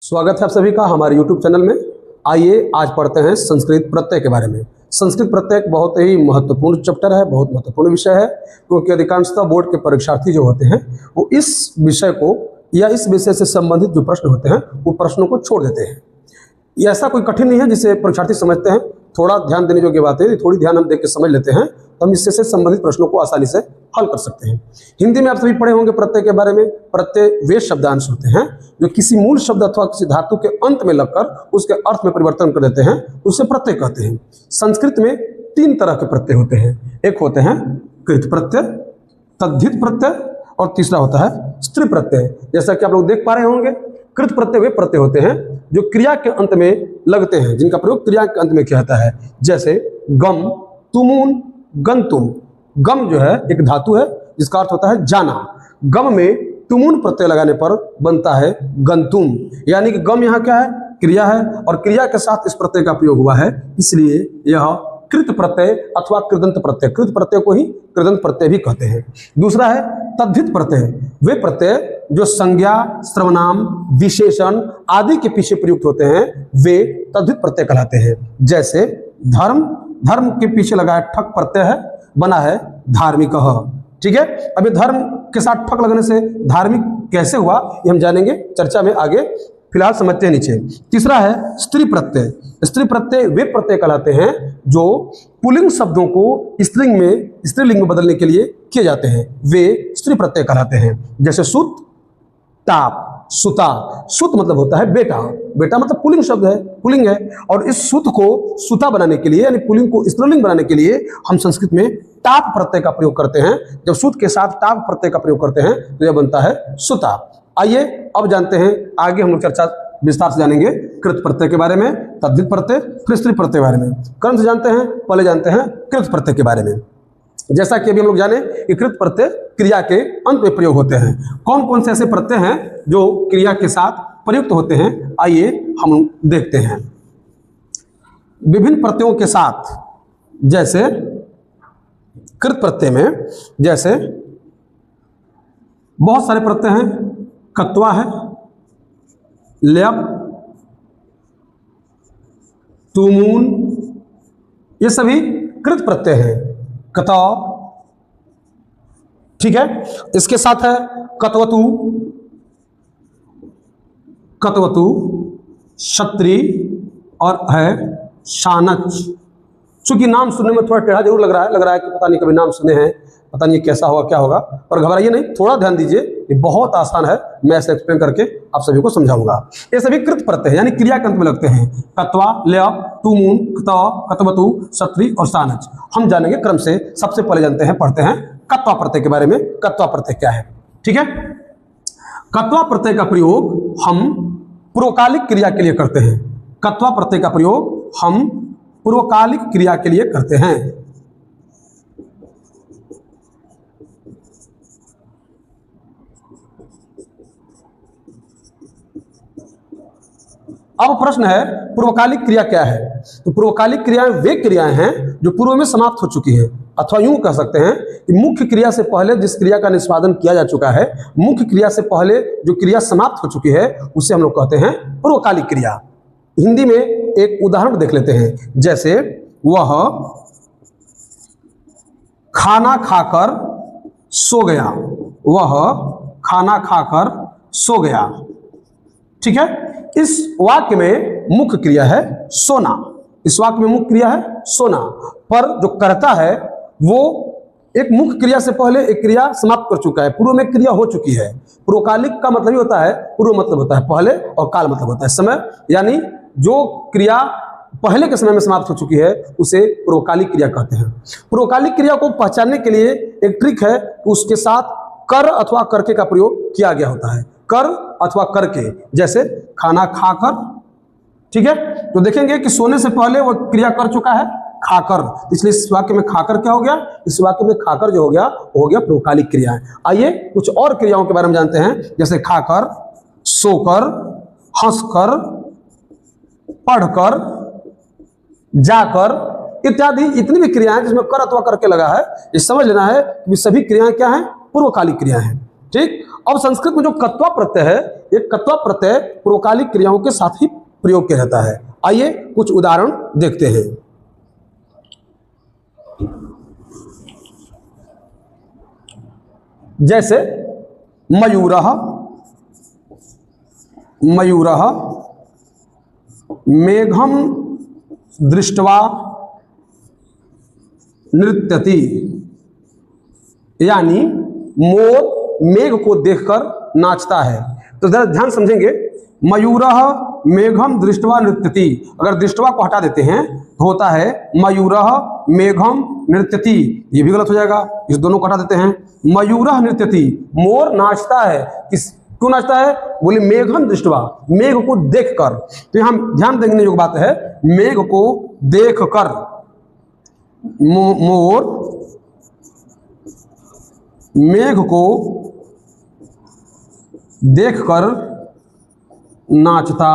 स्वागत है आप सभी का हमारे YouTube चैनल में। आइए आज पढ़ते हैं संस्कृत प्रत्यय के बारे में। संस्कृत प्रत्यय एक बहुत ही महत्वपूर्ण चैप्टर है, बहुत महत्वपूर्ण विषय है, क्योंकि अधिकांशतः बोर्ड के परीक्षार्थी जो होते हैं वो इस विषय को या इस विषय से संबंधित जो प्रश्न होते हैं वो प्रश्नों को छोड़ देते हैं। ये ऐसा कोई कठिन नहीं है जिसे परीक्षार्थी समझते हैं। थोड़ा ध्यान देने योग्य बात है, थोड़ी ध्यान हम देख के समझ लेते हैं तो हम इससे संबंधित प्रश्नों को आसानी से हल कर सकते हैं। हिंदी में आप सभी पढ़े होंगे प्रत्यय के बारे में। प्रत्यय वे शब्दांश होते हैं जो किसी मूल शब्द अथवा किसी धातु के अंत में लगकर उसके अर्थ में परिवर्तन कर देते हैं, उसे प्रत्यय कहते हैं। संस्कृत में तीन तरह के प्रत्यय होते हैं। एक होते हैं कृत प्रत्यय, तद्धित प्रत्यय और तीसरा होता है स्त्री प्रत्यय। जैसा कि आप लोग देख पा रहे होंगे, कृत प्रत्यय वे प्रत्यय होते हैं जो क्रिया के अंत में लगते हैं, जिनका प्रयोग क्रिया के अंत में किया जाता है। जैसे गम, तुमुन, गंतुम। गम जो है एक धातु है जिसका अर्थ होता है जाना। गम में तुमुन प्रत्यय लगाने पर बनता है गंतुम। यानी कि गम यहाँ क्या है? क्रिया है, और क्रिया के साथ इस प्रत्यय का प्रयोग हुआ है, इसलिए यह कृत प्रत्यय अथवा कृदंत प्रत्यय। कृत प्रत्यय को ही कृदंत प्रत्यय भी कहते हैं। दूसरा है तद्धित प्रत्यय। वे प्रत्यय जो संज्ञा, सर्वनाम, विशेषण आदि के पीछे प्रयुक्त होते हैं वे तद्धित प्रत्यय कहलाते हैं। जैसे धर्म, धर्म के पीछे लगा है ठक प्रत्यय है, बना है धार्मिक। ठीक है, अभी धर्म के साथ ठक लगने से धार्मिक कैसे हुआ ये हम जानेंगे चर्चा में आगे, फिलहाल समझते हैं नीचे। तीसरा है स्त्री प्रत्यय। स्त्री प्रत्यय वे प्रत्यय कहलाते हैं जो पुल्लिंग शब्दों को स्त्रीलिंग में बदलने के लिए किए जाते हैं, वे स्त्री प्रत्यय कहलाते हैं। जैसे सुत, ताप, सुता। सुत मतलब होता है बेटा, बेटा मतलब पुल्लिंग शब्द है, पुल्लिंग है, और इस सुत को सुता बनाने के लिए यानी पुल्लिंग को स्त्रीलिंग बनाने के लिए हम संस्कृत में टाप प्रत्यय का प्रयोग करते हैं। जब सुत के साथ टाप प्रत्यय का प्रयोग करते हैं तो यह बनता है सुता। आइए अब जानते हैं, आगे हम लोग चर्चा विस्तार से जानेंगे कृत प्रत्यय के बारे में, तद्धित प्रत्यय, फिर स्त्री प्रत्यय के बारे में। क्रम से जानते हैं, पहले जानते हैं कृत प्रत्यय के बारे में। जैसा कि अभी हम लोग जाने कि कृत प्रत्यय क्रिया के अंत में प्रयोग होते हैं। कौन कौन से ऐसे प्रत्यय हैं जो क्रिया के साथ प्रयुक्त होते हैं, आइए हम देखते हैं। विभिन्न प्रत्ययों के साथ, जैसे कृत प्रत्यय में जैसे बहुत सारे प्रत्यय हैं। कत्वा है, ल्यप, तुमून, ये सभी कृत प्रत्यय हैं। कतव, ठीक है। इसके साथ है कतवतु, कतवतु, क्षत्रि और है शानच। चूंकि नाम सुनने में थोड़ा टेढ़ा जरूर लग रहा है कि पता नहीं कभी नाम सुने हैं, पता नहीं कैसा होगा क्या होगा, पर घबराइए नहीं, थोड़ा ध्यान दीजिए, ये बहुत आसान है, मैं ऐसे एक्सप्लेन करके आप सभी को समझाऊंगा। ये सभी कृत प्रत्यय हैं यानी क्रिया के अंत में लगते हैं। कत्वा, ल्यप, तुमुन, कतव, कतवतु, क्षत्रि और शानच। हम जानेंगे क्रम से। सबसे पहले जानते हैं, पढ़ते हैं कत्वा प्रत्यय के बारे में। कत्वा प्रत्यय क्या है? ठीक है, कत्वा प्रत्यय का प्रयोग हम पूर्वकालिक क्रिया के लिए करते हैं। कत्वा प्रत्यय का प्रयोग हम पूर्वकालिक क्रिया के लिए करते हैं। अब प्रश्न है पूर्वकालिक क्रिया क्या है? तो पूर्वकालिक क्रियाएं वे क्रियाएं हैं जो पूर्व में समाप्त हो चुकी है, अथवा यूं कह सकते हैं कि मुख्य क्रिया से पहले जिस क्रिया का निष्पादन किया जा चुका है, मुख्य क्रिया से पहले जो क्रिया समाप्त हो चुकी है उसे हम लोग कहते हैं पूर्वकालिक क्रिया। हिंदी में एक उदाहरण देख लेते हैं। जैसे वह खाना खाकर सो गया, वह खाना खाकर सो गया। ठीक है, इस वाक्य में मुख्य क्रिया है सोना। इस वाक्य में मुख्य क्रिया है सोना, पर जो कर्ता है वो एक मुख्य क्रिया से पहले एक क्रिया समाप्त कर चुका है, पूर्व में क्रिया हो चुकी है। पूर्वकालिक का मतलब ही होता है, पूर्व मतलब होता है पहले और काल मतलब होता है समय, यानी जो क्रिया पहले के समय में समाप्त हो चुकी है उसे पूर्वकालिक क्रिया कहते हैं। पूर्वकालिक क्रिया को पहचानने के लिए एक ट्रिक है, उसके साथ कर अथवा करके का प्रयोग किया गया होता है। कर अथवा करके, जैसे खाना खाकर। ठीक है, तो देखेंगे कि सोने से पहले वो क्रिया कर चुका है खाकर, इसलिए इस वाक्य में खाकर क्या हो गया? इस वाक्य में खाकर जो हो गया वो हो गया पूर्वकालिक क्रिया। आइए कुछ और क्रियाओं के बारे में जानते हैं। जैसे खाकर, सोकर, हंसकर, पढ़कर, जाकर इत्यादि इतनी भी क्रियाएं जिसमें कर अथवा करके लगा है, ये समझ लेना है कि सभी क्रियाएं क्या हैं? पूर्वकालिक क्रिया हैं। ठीक। अब संस्कृत में जो कत्वा प्रत्यय है, ये कत्वा प्रत्यय पूर्वकालिक क्रियाओं के साथ ही प्रयोग किया जाता है। आइए कुछ उदाहरण देखते हैं। जैसे मयूरः, मयूरः मेघम दृष्ट्वा नृत्यति, यानी मोर मेघ को देखकर नाचता है। तो जरा ध्यान समझेंगे, मयूरः मेघम दृष्ट्वा नृत्यति, अगर दृष्ट्वा को हटा देते हैं तो होता है मयूरः मेघम नृत्यति, ये भी गलत हो जाएगा, इस दोनों को हटा देते हैं। मयूरः नृत्यति, मोर नाचता है, किस क्यों नाचता है? बोले मेघम दृष्ट्वा, मेघ को देखकर। तो यहां ध्यान देने योग्य बात है, मेघ को देखकर, मोर मेघ को देखकर नाचता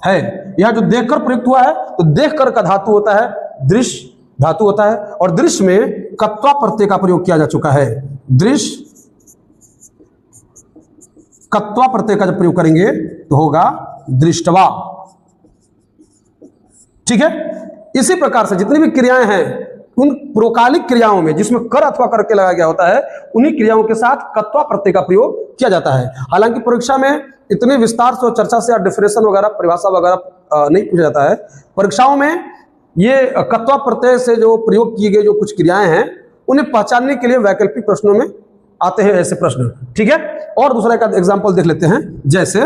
है। यह जो देखकर प्रयुक्त हुआ है, तो देखकर का धातु होता है दृश्य धातु होता है, और दृश्य में कत्वा प्रत्यय का प्रयोग किया जा चुका है। दृश्य कत्वा प्रत्यय का जब प्रयोग करेंगे तो होगा दृष्टवा, ठीक है। इसी प्रकार से जितनी भी क्रियाएं हैं, उन पूर्वकालिक क्रियाओं में जिसमें कर अथवा करके लगाया गया होता है, उन्हीं क्रियाओं के साथ कत्वा प्रत्यय का प्रयोग किया जाता है। हालांकि परीक्षा में इतने विस्तार से और चर्चा से डेफिनेशन वगैरह, परिभाषा वगैरह नहीं पूछा जाता है। परीक्षाओं में ये कत्वा प्रत्यय से जो प्रयोग किए गए जो कुछ क्रियाएं हैं, उन्हें पहचानने के लिए वैकल्पिक प्रश्नों में आते हैं ऐसे प्रश्न, ठीक है। और दूसरा एक एग्जाम्पल देख लेते हैं। जैसे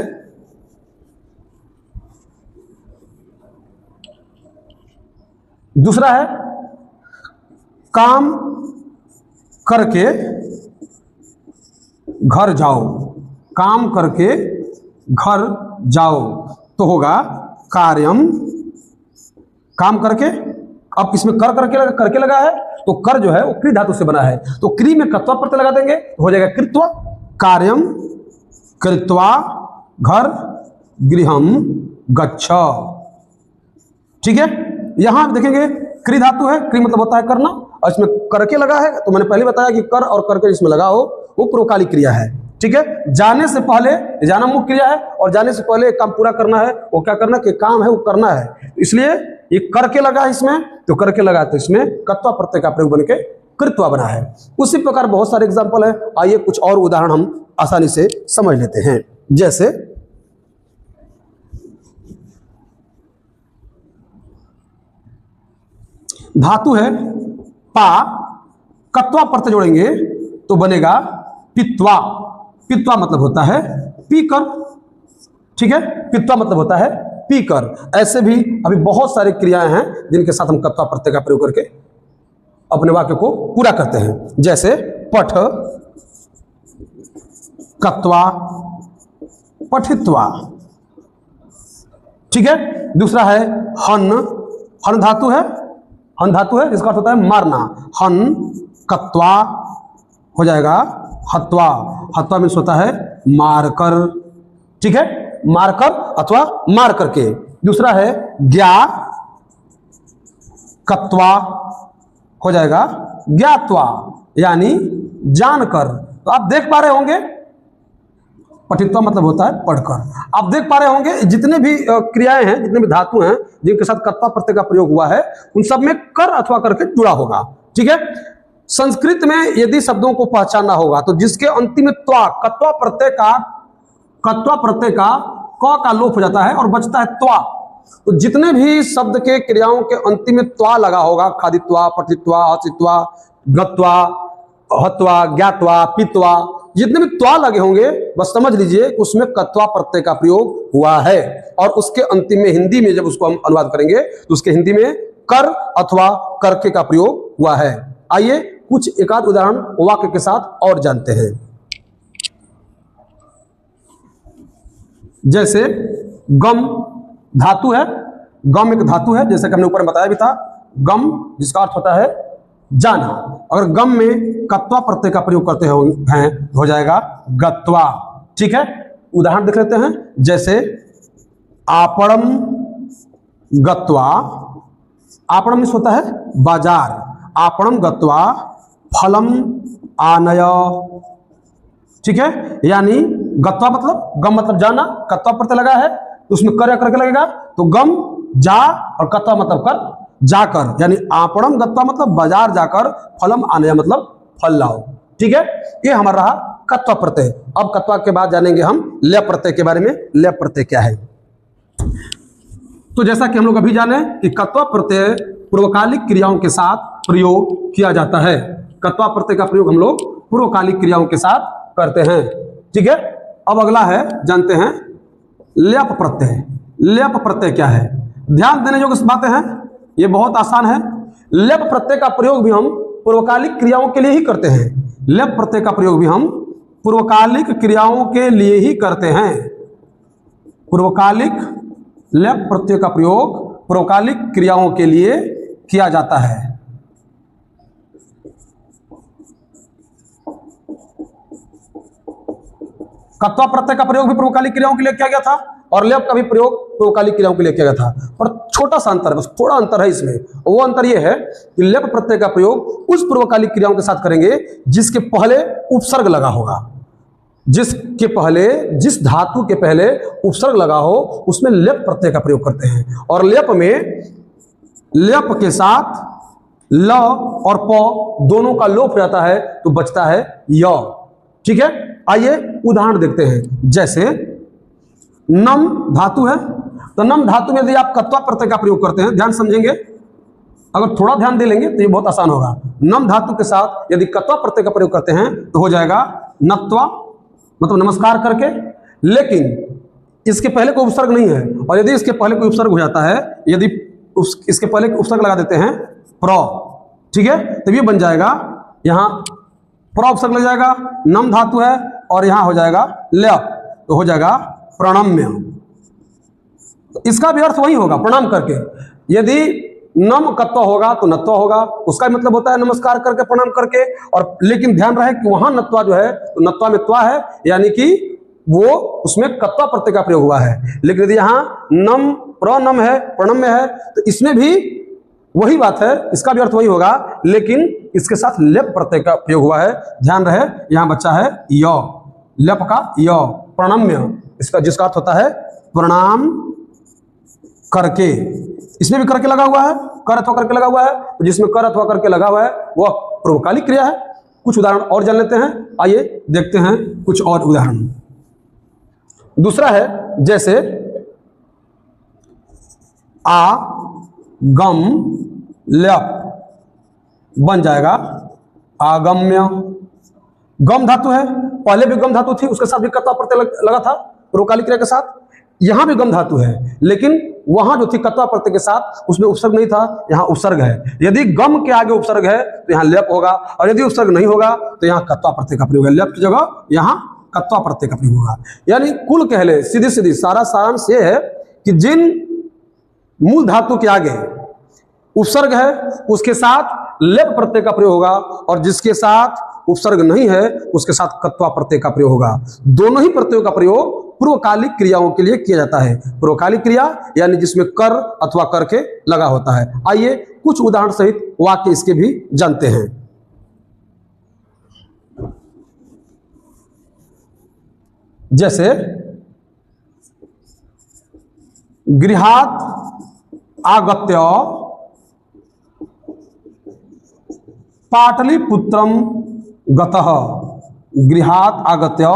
दूसरा है काम करके घर जाओ, काम करके घर जाओ, तो होगा कार्यम, काम करके। अब इसमें करके लगा है, तो कर जो है वो क्री धातु से बना है, तो क्री में कत्वा प्रत्यय लगा देंगे तो हो जाएगा कृत्वा, कार्यम कृत्वा घर गृहम गच्छ, ठीक है। यहां देखेंगे क्री धातु है, क्री मतलब होता है करना, और इसमें करके लगा है, तो मैंने पहले बताया कि कर और करके जिसमें लगा हो वो पूर्वकालिक क्रिया है, ठीक है। जाने से पहले, जाना मुख्य क्रिया है, और जाने से पहले एक काम पूरा करना है, वो क्या करना कि काम है वो करना है, इसलिए ये करके लगा इसमें, तो करके लगा तो इसमें कत्वा प्रत्यय का प्रयोग बनके कृत्वा बना है। उसी प्रकार बहुत सारे एग्जाम्पल है। आइए कुछ और उदाहरण हम आसानी से समझ लेते हैं। जैसे धातु है पा, कत्वा प्रत्यय जोड़ेंगे तो बनेगा पित्वा। पित्वा मतलब होता है पीकर, ठीक है। पित्वा मतलब होता है पीकर। ऐसे भी अभी बहुत सारी क्रियाएं हैं जिनके साथ हम कत्वा प्रत्यय का प्रयोग करके अपने वाक्य को पूरा करते हैं। जैसे पठ, कत्वा, पठित्वा, ठीक है। दूसरा है हन, हन धातु है, हन धातु है जिसका अर्थ होता है मारना, हन कत्वा हो जाएगा हत्वा। हत्वा मीन्स होता है मारकर, ठीक है, मारकर अथवा मार करके। दूसरा है ज्ञा, कत्वा हो जाएगा ज्ञात्वा, यानी जानकर। तो आप देख पा रहे होंगे, पठित्वा मतलब होता है पढ़कर। आप देख पा रहे होंगे जितने भी क्रियाएं हैं, जितने भी धातु हैं जिनके साथ कत्वा प्रत्यय का प्रयोग हुआ है, उन सब में कर अथवा करके जुड़ा होगा, ठीक है। संस्कृत में यदि शब्दों को पहचानना होगा तो जिसके अंतिम में त्वा, कत्वा प्रत्यय का क का लोप हो जाता है और बचता है त्वा। तो जितने भी शब्द के क्रियाओं के अंतिम में त्वा लगा होगा, खादित्वा, पठित्वा, हसित्वा, गत्वा, हत्वा, ज्ञात्वा, पित्वा, जितने भी त्वा लगे होंगे बस समझ लीजिए उसमें कत्वा प्रत्यय का प्रयोग हुआ है। और उसके अंतिम में हिंदी में जब उसको हम अनुवाद करेंगे तो उसके हिंदी में कर अथवा करके का प्रयोग हुआ है। आइए कुछ एकाध उदाहरण वाक्य के साथ और जानते हैं। जैसे गम धातु है, गम एक धातु है, जैसे कि हमने ऊपर बताया भी था, गम जिसका अर्थ होता है जाना। अगर गम में कत्वा प्रत्यय का प्रयोग करते हैं तो हो जाएगा गत्वा, ठीक है। उदाहरण देख लेते हैं। जैसे आपणम गत्वा, आपणम मीन्स होता है बाजार, आपणम गत्वा फलम आनय, ठीक है, यानी गत्वा मतलब गम मतलब जाना, कत्वा प्रत्यय लगा है तो उसमें कर या करके लगेगा, तो गम जा और कत्वा मतलब कर जाकर, यानी आपणम गत्वा मतलब बाजार जाकर, फलम आने मतलब फल लाओ। ठीक है, ये हमारा रहा कत्वा प्रत्यय। अब कत्वा के बाद जानेंगे हम लेप प्रत्यय के बारे में। लेप प्रत्यय क्या है? तो जैसा कि हम लोग अभी जाने कि कत्वा प्रत्यय पूर्वकालिक क्रियाओं के साथ प्रयोग किया जाता है। कत्वा प्रत्यय का प्रयोग हम लोग पूर्वकालिक क्रियाओं के साथ करते हैं। ठीक है, अब अगला है, जानते हैं लेप प्रत्यय। लेप प्रत्यय क्या है? ध्यान देने योग्य बातें हैं, ये बहुत आसान है। लेप प्रत्यय का प्रयोग भी हम पूर्वकालिक क्रियाओं के लिए ही करते हैं। लेप प्रत्यय का प्रयोग भी हम पूर्वकालिक क्रियाओं के लिए ही करते हैं। पूर्वकालिक लेप प्रत्यय का प्रयोग पूर्वकालिक क्रियाओं के लिए किया जाता है। कत्वा प्रत्यय का प्रयोग भी पूर्वकालिक क्रियाओं के लिए किया गया था और लेप का भी प्रयोग पूर्वकालिक क्रियाओं के लिए किया गया था, पर छोटा सा अंतर, बस थोड़ा अंतर है इसमें। वो अंतर ये है कि लेप प्रत्यय का प्रयोग उस पूर्वकालिक क्रियाओं के साथ करेंगे जिसके पहले उपसर्ग लगा होगा। जिसके पहले, जिस धातु के पहले उपसर्ग लगा हो उसमें लेप प्रत्यय का प्रयोग करते हैं। और लेप में लेप के साथ ल और प दोनों का लोप हो जाता है तो बचता है य। ठीक है, आइए उदाहरण देखते हैं। जैसे नम धातु है, तो नम धातु में यदि आप कत्वा प्रत्यय का प्रयोग करते हैं, ध्यान समझेंगे, अगर थोड़ा ध्यान दे लेंगे तो ये बहुत आसान होगा। नम धातु के साथ यदि कत्वा प्रत्यय का प्रयोग करते हैं तो हो जाएगा नत्वा, मतलब नमस्कार करके। लेकिन इसके पहले कोई उपसर्ग नहीं है, और यदि इसके पहले कोई उपसर्ग हो जाता है, यदि इसके पहले उपसर्ग लगा देते हैं प्र, ठीक है, तब ये बन जाएगा, यहाँ प्र उपसर्ग लग जाएगा, नम धातु है और यहाँ हो जाएगा लेप, तो हो जाएगा प्रणम्य। तो इसका भी अर्थ वही होगा, प्रणाम करके। यदि नम कत्वा होगा तो नत्वा होगा, उसका मतलब होता है नमस्कार करके, प्रणाम करके। और लेकिन ध्यान रहे कि वहां नत्वा जो है तो नत्वा में त्वा है, यानी कि वो उसमें कत्वा प्रत्यय का प्रयोग हुआ है। लेकिन यदि यहाँ नम प्रणम है, प्रणम्य है, तो इसमें भी वही बात है, इसका भी अर्थ वही होगा, लेकिन इसके साथ लेप प्रत्यय का प्रयोग हुआ है। ध्यान रहे, यहाँ बच्चा है य, लेप का य, प्रणम्य, इसका जिसका अर्थ होता है प्रणाम करके। इसमें भी करके लगा हुआ है, कर अथवा करके लगा हुआ है, तो जिसमें कर अथवा करके लगा हुआ है वह पूर्वकालिक क्रिया है। कुछ उदाहरण और जान लेते हैं, आइए देखते हैं कुछ और उदाहरण। दूसरा है, जैसे आ गम लेप बन जाएगा आगम्य। गम धातु है, पहले भी गम धातु थी, उसके साथ भी कत्वा प्रत्यय लगा था पूर्वकालिक क्रिया के साथ। यहां भी गम धातु है, लेकिन वहां जो थी कत्वा प्रत्यय के साथ उसमें उपसर्ग नहीं था, यहाँ उपसर्ग है। यदि गम के आगे उपसर्ग है तो यहाँ लेप होगा, और यदि उपसर्ग नहीं होगा तो यहाँ कत्वा प्रत्यय का प्रयोग है। लेप की जगह यहाँ कत्वा प्रत्यय का प्रयोग होगा। यानी कुल कह ले, सीधी सीधी सारा सारांश ये है कि जिन मूल धातु के आगे उपसर्ग है उसके साथ लेप प्रत्यय का प्रयोग होगा, और जिसके साथ उपसर्ग नहीं है उसके साथ कत्वा प्रत्यय का प्रयोग होगा। दोनों ही प्रत्ययों का प्रयोग पूर्वकालिक क्रियाओं के लिए किया जाता है। पूर्वकालिक क्रिया यानी जिसमें कर अथवा करके लगा होता है। आइए कुछ उदाहरण सहित वाक्य इसके भी जानते हैं। जैसे गृहात् आगत्य पाटलिपुत्रम गतः। गृहात् आगत्य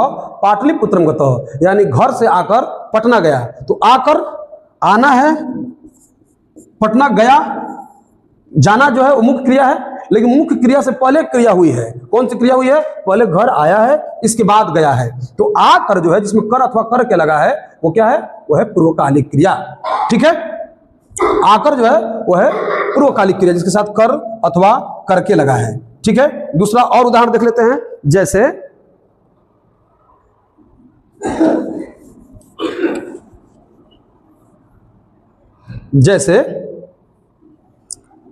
पाटलिपुत्रम गतः, यानी घर से आकर पटना गया। तो आकर आना है, पटना गया, जाना जो है वो मुख्य क्रिया है, लेकिन मुख्य क्रिया से पहले क्रिया हुई है। कौन सी क्रिया हुई है? पहले घर आया है, इसके बाद गया है। तो आकर जो है जिसमें कर अथवा कर के लगा है वो क्या है? वो है पूर्वकालिक क्रिया। ठीक है, आकर जो है वो है पूर्वकालिक क्रिया जिसके साथ कर अथवा करके लगा है। ठीक है, दूसरा और उदाहरण देख लेते हैं। जैसे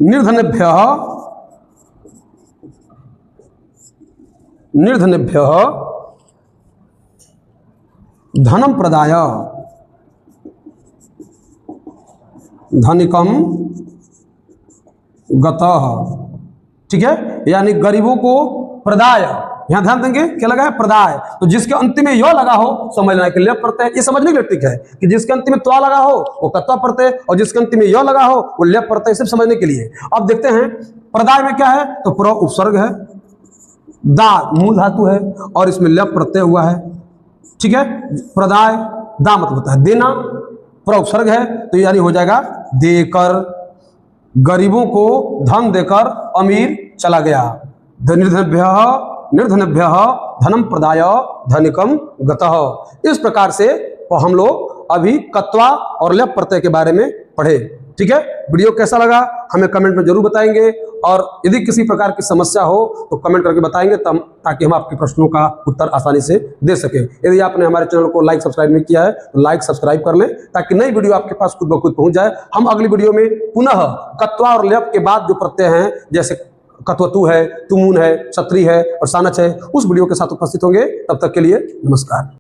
निर्धनेभ्यः धनम प्रदाय धनिकम गतः। ठीक है, यानी गरीबों को प्रदाय यहाँ ध्यान देंगे क्या लगा है, प्रदाय। तो जिसके अंतिम में यो लगा हो समझना कि लेप प्रत्यय, ये समझने के लिए ट्रिक है कि जिसके अंतिम में त्वा लगा हो वो कत्वा प्रत्यय, और जिसके अंतिम में यो लगा हो वो लेप प्रत्यय, सिर्फ समझने के लिए। अब देखते हैं प्रदाय में क्या है, तो प्र उपसर्ग है, दा मूल धातु है और इसमें लेप प्रत्यय हुआ है। ठीक है, प्रदाय दा मतलब होता है देना, प्र उपसर्ग है तो यानी हो जाएगा देकर, गरीबों को धन देकर अमीर चला गया। निर्धनेभ्यः धनम प्रदाय धनिकम गतः। इस प्रकार से हम लोग अभी कत्वा और लेप प्रत्यय के बारे में पढ़े। ठीक है, वीडियो कैसा लगा हमें कमेंट में जरूर बताएंगे, और यदि किसी प्रकार की समस्या हो तो कमेंट करके बताएंगे ताकि हम आपके प्रश्नों का उत्तर आसानी से दे सके। यदि आपने हमारे चैनल को लाइक सब्सक्राइब नहीं किया है तो लाइक सब्सक्राइब कर लें ताकि नई वीडियो आपके पास खुद ब खुद पहुंच जाए। हम अगली वीडियो में पुनः कत्वा और लेप के बाद जो प्रत्यय हैं जैसे कत्वतु है, तुमुन है, क्षत्रि है और सानच है, उस वीडियो के साथ उपस्थित होंगे। तब तक के लिए नमस्कार।